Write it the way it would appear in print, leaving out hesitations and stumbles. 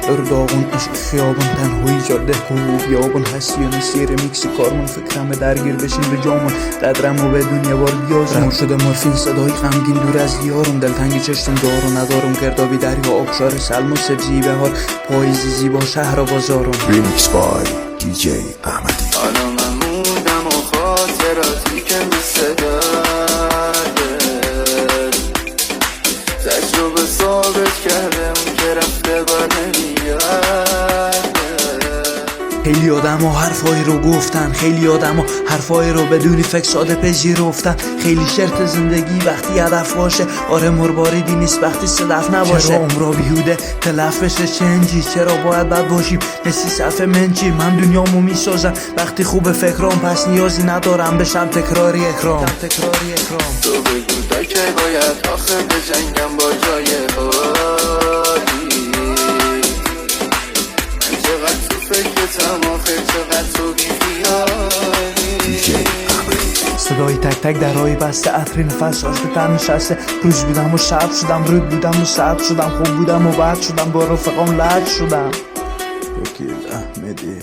داره داغون، عشق خیابون، تنهایی جاده کوه بیابون، هستی و نیستی رمیکسی کارمون، فکرمه درگیر بشین به جامون، قدرم و بدون یه بار بیازمون شده مورفین، صدای غمگین دور از یارم، دلتنگی چشتم دارو ندارم، گردابی دریا آبشار سلم و سبزی بهار، پاییزی زیبا شهر و بازارم. ریمیکس بای دی جی احمدی. حالا من موندم و خاطراتی که مثل درده تجربه ثابت کرده اون که رفته بر نمیگرده. خیلی آدم ها حرفایی رو گفتن، خیلی آدم ها حرفایی رو بدونی فکر ساده پذیرفتن، خیلی شرط زندگی وقتی هدف باشه، آره مرباریدی نیست وقتی صدف نباشه. چرا عمرا بیهوده تلف بشه چنجی، چرا باید بد باشیم نسی صفحه منچی، من دنیامو میسازم وقتی خوب فکرام، پس نیازی ندارم بشم تکراری اکرام. تو بگو تا که باید آخه بجنگم با جای خالی، من چقدر تو فکرتم آخه چقدر تو دی جی احمدی. صدای تک تک درهای بسته، عطر نفس آشته تر نشسته، روز بودم و شب شدم، رود بودم و سبز شدم، خوب بودم و بد شدم، با رفقام لج شدم. وکیل احمدی.